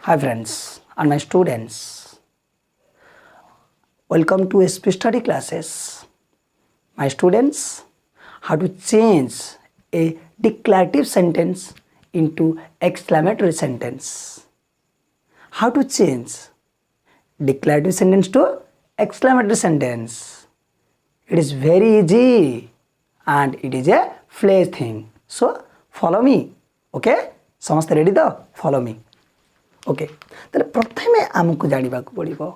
Hi friends and my students, welcome to SP study classes. My students, how to change a declarative sentence into exclamatory sentence. How to change declarative sentence to exclamatory sentence. It is very easy and it is a play thing. So follow me. Okay? समस्त ready तो follow me. Okay ताले प्रथमे आमको जानिबा को पड़िबो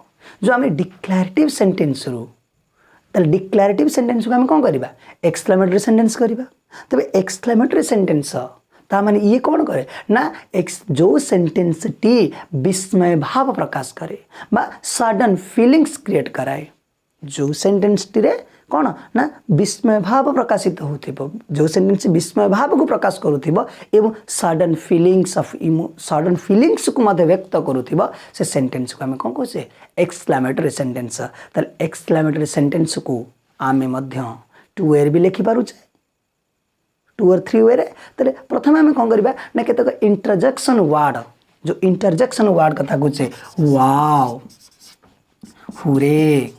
जो आमे declarative sentence रु ताले डिक्लेरेटिव सेंटेंस को आमे कोन करबा एक्सक्लेमेटरी सेंटेंस करबा तबे एक्सक्लेमेटरी सेंटेंस ता माने ये कोन करे ना जो सेंटेंस टी विस्मय भाव प्रकाश करे बा सडन फीलिंग्स क्रिएट कराए जो सेंटेंस टी रे कौन ना विस्मय भाव प्रकाशित होथिबो जो सेंटेंस विस्मय भाव को प्रकाश करूथिबो एवं सडन फीलिंग्स को मध्य व्यक्त करूथिबो से सेंटेंस को हमें कोन कहसे एक्सक्लेमेटरी सेंटेंस त एक्सक्लेमेटरी सेंटेंस को आमे मध्य टू वे भी लिखि पारु छे 2 और 3 वे रे त प्रथम हमें कोन करबा ना केतक इंटरजेक्शन वर्ड जो इंटरजेक्शन वर्ड कथा कहछे वाओ हुरे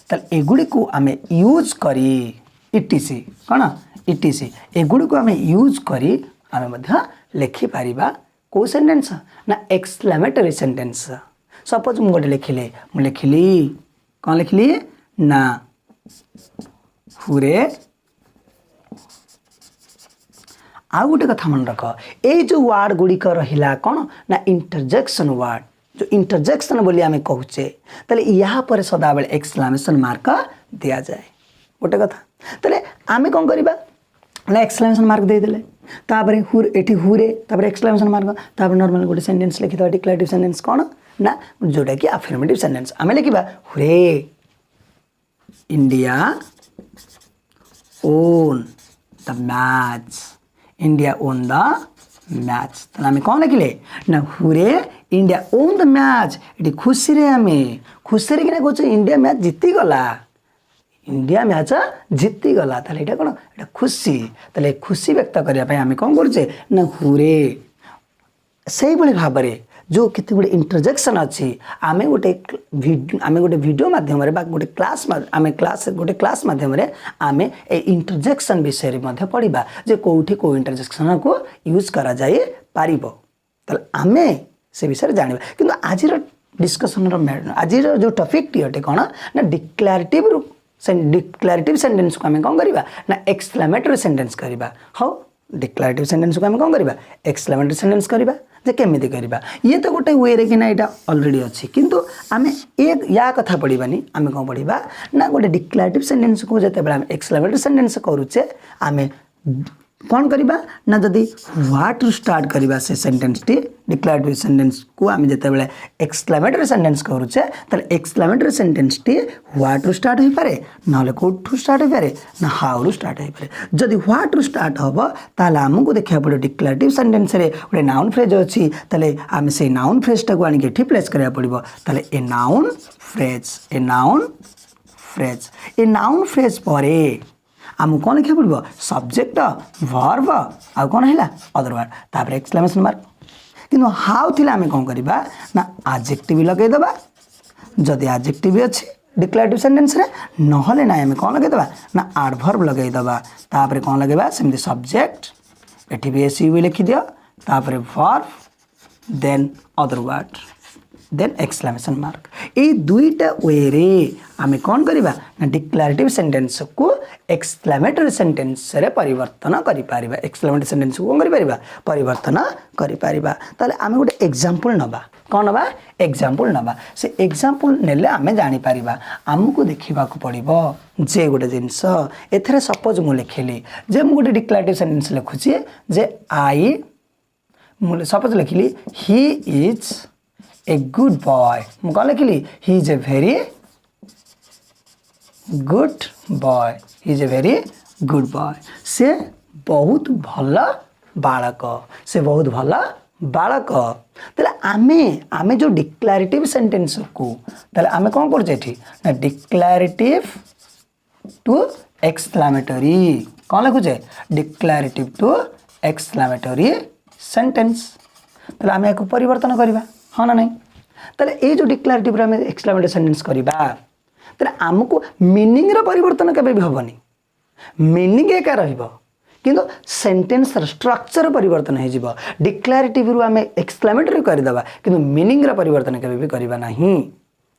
तल एगुड़ी को आमे यूज करी इटीसी कौन इटीसी एगुड़ी को आमे यूज करी आमे मध्य लिखि पारिबा को सेंटेंस ना एक्सक्लेमेटरी सेंटेंस सपोज मु गोटे लिखिली कौन लिखिली ना हुरे आ गोटे कथा मन रख ए जो वर्ड गुडी को रहिला कौन ना इंटरजेक्शन वर्ड जो इंटरजेक्शन बोली आमे कहूचे तले यहाँ पर सदा बेले एक्सक्लेमेशन मार्क दिया जाए गोटे कथा तले आमे कोन करिबा ना एक्सक्लेमेशन मार्क दे देले तापरे हुर एठी हुरे तापरे एक्सक्लेमेशन मार्क तापरे नॉर्मल गोटे सेंटेंस लिखि दो डिक्लेरेटिव सेंटेंस कोन ना जोटा कि अफर्मेटिव सेंटेंस आमे लिखिबा hurray India won the match India won the match तो आमे कौन लिखिले ना hurray India won the match ये खुशी रे हमें खुशी रे किना कहछ इंडिया मैच जीती गला इंडिया मैच जीती गला ताले एटा कोन एटा खुशी ताले खुशी व्यक्त करिया पय हमें कोन करछे ना हुरे सही बळे भाबरे जो केते गुडे इंटरजेक्शन अछि आमे गोटे वीडियो माध्यम रे बा गोटे क्लास माध्यम रे आमे ए इंटरजेक्शन विषय रे मध्ये पढिबा जे कोठी को इंटरजेक्शन को यूज करा जाय पारिबो तल आमे से विषय जानिबा किंतु आजिर डिस्कशन रो आजिर जो टॉपिक टी हटे कोन ना डिक्लेरेटिव सेंटेंस को आमे कोन करिबा ना एक्सक्लेमेटरी सेंटेंस करिबा हाउ डिक्लेरेटिव सेंटेंस को आमे कोन करिबा एक्सक्लेमेटरी सेंटेंस करिबा जे केमिति करिबा ये तो गोटे वे रे कि ना एटा ऑलरेडी अछि किंतु आमे एक या कथा पढिबानी आमे कोन पढिबा ना गोटे डिक्लेरेटिव सेंटेंस को जते बेला आमे एक्सक्लेमेटरी सेंटेंस करूचे आमे कौन करिबा ना जदि व्हाट टू स्टार्ट करिबा से सेंटेंस टी डिक्लेरेटिव सेंटेंस को आमे जते बेले एक्सक्लेमेटरी सेंटेंस करूचे त एक्सक्लेमेटरी सेंटेंस टी व्हाट टू स्टार्ट होई पारे नले को टू स्टार्ट होई पारे ना हाउ टू स्टार्ट होई पारे जदि व्हाट टू स्टार्ट होबो ताला हमकु देखिया पड़े डिक्लेरेटिव सेंटेंस रे ओटे नाउन फ्रेज अछि तले आमे से नाउन फ्रेज टा को आनि के रिप्लेस करिया पड़िबो तले ए नाउन फ्रेज परे आमको कौन लिखा पड़ो सब्जेक्ट वर्ब आ कौन है अदर वर्ड तापर एक्सक्लेमेशन मार्क किंतु हाउ थिला आमे कौन करिबा ना एडजेक्टिव लगे दबा जदि एडजेक्टिव अछि डिक्लेरेटिव सेंटेंस रे नहले ना आमे कौन लगे दबा ना एडवर्ब लगे दबा तापर कौन लगेबा सेमति सब्जेक्ट एठी भी एसी भी लिखि दियो तापर verb then other word then exclamation mark ए दुईटा वे रे आमे कौन करिबा ना डिक्लेरेटिव सेंटेंस को एक्सक्लेमेटरी सेंटेंस रे परिवर्तन करि पारिबा एक्सक्लेमेटरी सेंटेंस को कोन करि पारिबा परिवर्तन करि पारिबा ताले आमे गोटे एग्जांपल नबा कोन नबा एग्जांपल नबा से एग्जांपल नेले आमे जानि पारिबा हमकु देखिबा को पड़िबो जे गोटे जिंस एथरे सपोज मु लिखिली जे मु गोटे डिक्लेरेटिव सेंटेंस लिखुची जे आई मु सपोज लिखिली he is a good boy मु कह लिखिली he is a very good boy he is a very good boy से बहुत भला बालक से बहुत भला बालक तले आमे जो डिक्लेरेटिव सेंटेंस को तले आमे कोन करजे एठी ना डिक्लेरेटिव टू एक्सक्लेमेटरी कोन लिखुजे डिक्लेरेटिव टू एक्सक्लेमेटरी सेंटेंस ताले आमे याको परिवर्तन करबा हाँ ना नहीं ताले ए जो डिक्लेरेटिव रे आमे एक्सक्लेमेटरी सेंटेंस करबा ताले हमको मीनिंग रो परिवर्तन केबे भी होबनी मीनिंग एका रहइबो किंतु सेंटेंस स्ट्रक्चर परिवर्तन हो जिवो डिक्लेरेटिव रु आमे एक्सक्लेमेटरी कर दबा किंतु मीनिंग रा परिवर्तन केबे भी करबा नहीं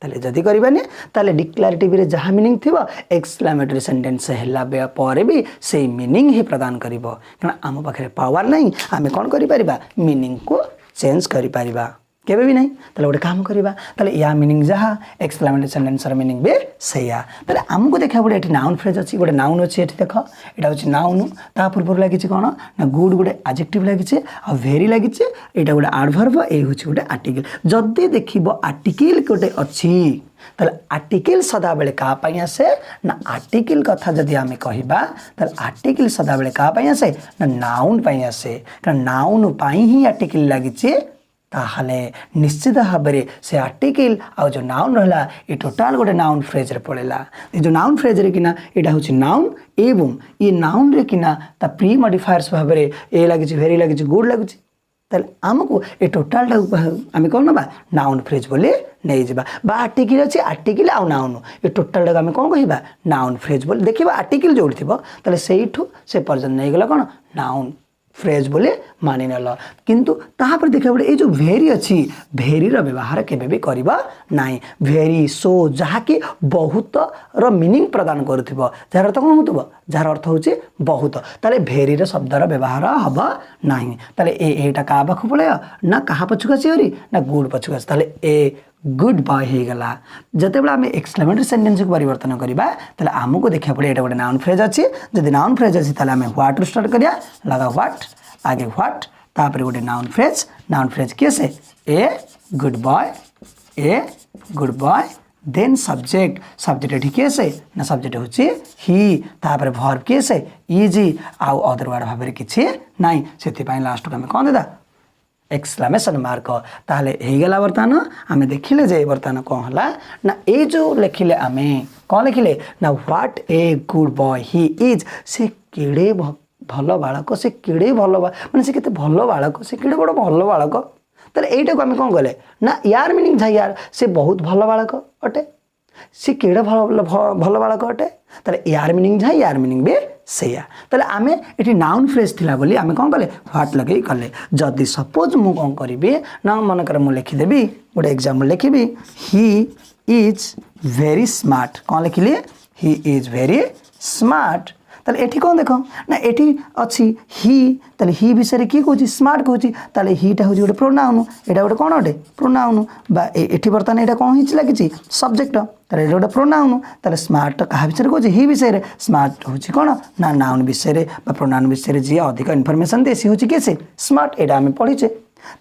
ताले जदी करबानी ताले डिक्लेरेटिव रे जहा मीनिंग थिबो एक्सक्लेमेटरी सेंटेंस हेला बे पर भी से मीनिंग ही प्रदान करिवो कारण आम पाखरे पावर नहीं आमे कोन करि परिबा मीनिंग को चेंज करि परिबा केबे भी नहीं ताले गोटे काम करबा ताले या मीनिंग जहा एक्सक्लेमेटरी सेंटेंस रा मीनिंग बे सेया ताले हमको देखा गोटे एठी नाउन फ्रेज अछि गोटे नाउन अछि एठी देखो एटा होछि नाउन ता पूर्व लागि छि कोन ना गुड गोटे एडजेक्टिव लागि छि आ वेरी लागि छि एटा गोटे एडवर्ब ए होछि गोटे आर्टिकल जदी देखिबो आर्टिकल गोटे अछि ताले आर्टिकल सदा बेले का पई आसे ना आर्टिकल कथा जदी आमे कहिबा ताले आर्टिकल सदा बेले का पई आसे ना नाउन पई आसे कारण नाउन पई ही आर्टिकल लागि छि ताहले निश्चित भाव में से आर्टिकल आ जो नाउन रहला ये टोटाल गोटे नाउन फ्रेज रे पड़ेला ये जो नाउन फ्रेज रे किना एटा होछि नाउन एवं ये नाउन रे किना ता प्री मॉडिफायर्स भाव में ए लागि वेरी लागि गुड लागि ताले हमको ये टोटाल आमे कोन बा नाउन फ्रेज बोले नै जिबा बा आर्टिकल अछि आर्टिकल आ नाउन ये टोटाल आमे कोन कहिबा नाउन फ्रेज बोले देखिबा आर्टिकल जोडी थिबो ताले सेइठु से पर्यंत नै गेला कोन नाउन फ्रेज बोले मानि नल किंतु ताहा पर देखा बड़े ए जो भेरी अछि भेरी रो व्यवहार केबे भी करबा नाही भेरी सो जहा कि बहुत रो मीनिंग प्रदान करथिबो जार अर्थ कोन होतबो जार अर्थ होछि बहुत ताले भेरी रो शब्द रो व्यवहार हबा नाही ताले एटा का बखु पळे ना कहा पछुका सिहरी ना गुड पछुका ताले ए गुड बॉय हे गला जते बेला हमें एक्सक्लेमेटरी सेंटेंस को परिवर्तन करबा ताले हमको देखिया पड़े एटा गोटे नाउन फ्रेज अछि जदि नाउन फ्रेज अछि ताले हमें व्हाट स्टार्ट करिया लगा व्हाट आगे व्हाट तापर गोटे नाउन फ्रेज कैसे a good boy then subject एठी कैसे ना सब्जेक्ट होछि ही तापर वर्ब कैसे इजी आ अदर वर्ड भाबरे किछि नाही सेति पई लास्ट को हमें कोन देदा एक्सक्लेमेशन मार्क ताहले हे गेला बर्तन आमे देखिले जे बर्तन कोन हला ना ए जो लिखिले आमे कोन लिखिले ना what A good boy he is से केडे भलो बालक से केडे भलो माने से केते भलो बालक से केडे बड़ भलो बालक ताले एटा को आमे कोन गले ना यार मीनिंग था यार से बहुत भलो बालक अटे से केडे भलो बालक अटे ताले यार मीनिंग था यार मीनिंग बे सेया ताले आमे एठी नाउन फ्रेज थिला बोली आमे कोन कले व्हाट लगेई कले जदी सपोज मु कोन करिबे ना मन कर मु लिखि देबी गोटे एग्जांपल लिखिबी ही इज वेरी स्मार्ट कोन लिखिले ही इज वेरी स्मार्ट ताले एठी कोन देखो ना एठी अछि ही ताले ही विषय की कहूची स्मार्ट कहूची ताले हीटा होची गोटे प्रोनाउन एटा गोटे कोन अटे प्रोनाउन बा एठी बर्तन एटा कोन हिच लागिची सब्जेक्ट ताले एटा गोटे प्रोनाउन ताले स्मार्ट कहा विषय कहूची ही विषय रे स्मार्ट होची कोन ना नाउन विषय रे बा प्रोनाउन विषय रे जे अधिक इन्फॉर्मेशन देसी होची केसे स्मार्ट एटा हमें पढिचे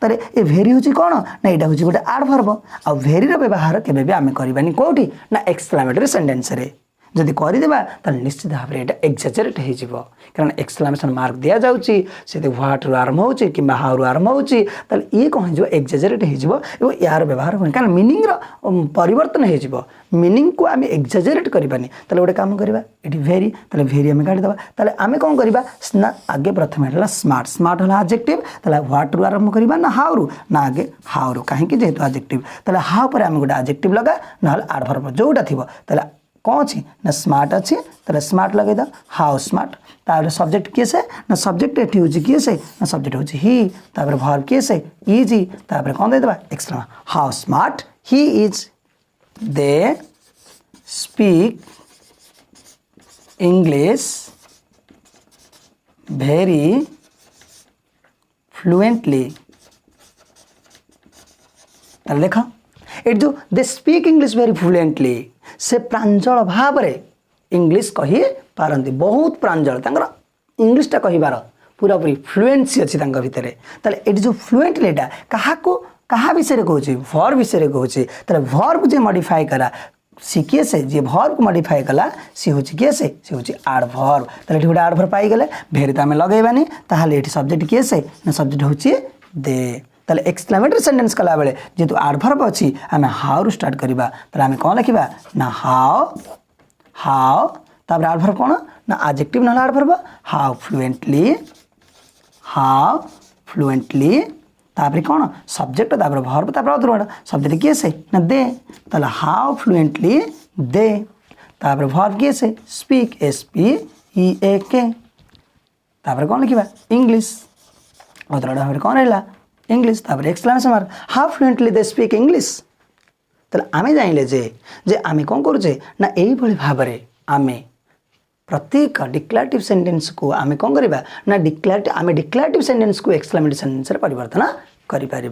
ताले ए भेरी होची कोन ना एटा होची गोटे एडवर्ब आ भेरी रो व्यवहार केबे भी हमें करबानी कोठी ना एक्सक्लेमेटरी सेंटेंस रे जदि करदेबा ताले निश्चित भाव में एटा एक्सैजरेट हे जिवो कारण एक्सक्लेमेशन मार्क दिया जाउची सेते व्हाट रु आरंभ होची कि हाउ रु आरंभ होची ताले ए कहि जो एक्सैजरेट हे जिवो एवं यार व्यवहार होय कारण मीनिंग रो परिवर्तन हे जिवो मीनिंग को आमे एक्सैजरेट करबानी ताले गोटे काम करबा एठी वेरी ताले वेरी आमे काढि दबा ताले आमे कोन करबा ना आगे प्रथम हला स्मार्ट हला एडजेक्टिव ताले व्हाट रु आरंभ करबा ना हाउ आगे हाउ रु काहे कि जेतु एडजेक्टिव ताले हाउ पर आमे गोटे एडजेक्टिव लगा ना एडवर्ब जोटा थिबो ताले कौन अच्छी ना स्मार्ट अच्छी ताले स्मार्ट लगे दा हाउ स्मार्ट तापर सब्जेक्ट कैसे ना सब्जेक्ट एठी होची कैसे ना सब्जेक्ट होची ही तापर वर्ब कैसे इजी तापर कौन दे देबा extra how smart he is they speak English very fluently ताले देखा ए जो they speak English very fluently से प्रांजल भाव रे इंग्लिश कही पारंती बहुत प्रांजल तांगर इंग्लिश टा कहिबार पूरा पूरी फ्लुएंसी अछि तांग भितरे ताले एटी जो फ्लुएंटली एटा कहा विषय कहूची वर्ब विषय कहूची ताले वर्ब जे मॉडिफाई करा सीखे से जे वर्ब को मॉडिफाई कला सी होची केसे सी होची एडवर्ब ताले एटी गोटे एडवर्ब पाई गेले भेरिता में लगेबानी ताहाले एटी सब्जेक्ट केसे ना सब्जेक्ट होची दे ताले एक्सक्लेमेटरी सेंटेंस कला बेले जेतु एडवर्ब अछि हमें हाउ रु स्टार्ट करिबा ताले हमें कोन लिखिबा ना हाउ तापर एडवर्ब कोन ना एडजेक्टिव ना एडवर्ब हाउ फ्लुएंटली तापर कौन सब्जेक्ट तापर भर्ब तापर अदर वर्ड सब्जेक्ट किए से ना दे ताले हाउ फ्लुएंटली दे तापर भर्ब किए से स्पीक SPEAK तापर कौन लिखा इंग्लिश अदर वर्ड भाव कौन रहा इंग्लिश तापर exclamation mark how fluently they speak English ताले आमे जानिले जे आमे कौन करुचे ना एई भली भाबरे आमे प्रत्येक डिक्लेरेटिव सेंटेंस को आमे कौन करिबा ना डिक्लेरेटिव सेंटेंस को एक्सक्लेमेटरी सेंटेंस रे परिवर्तन करि पारि।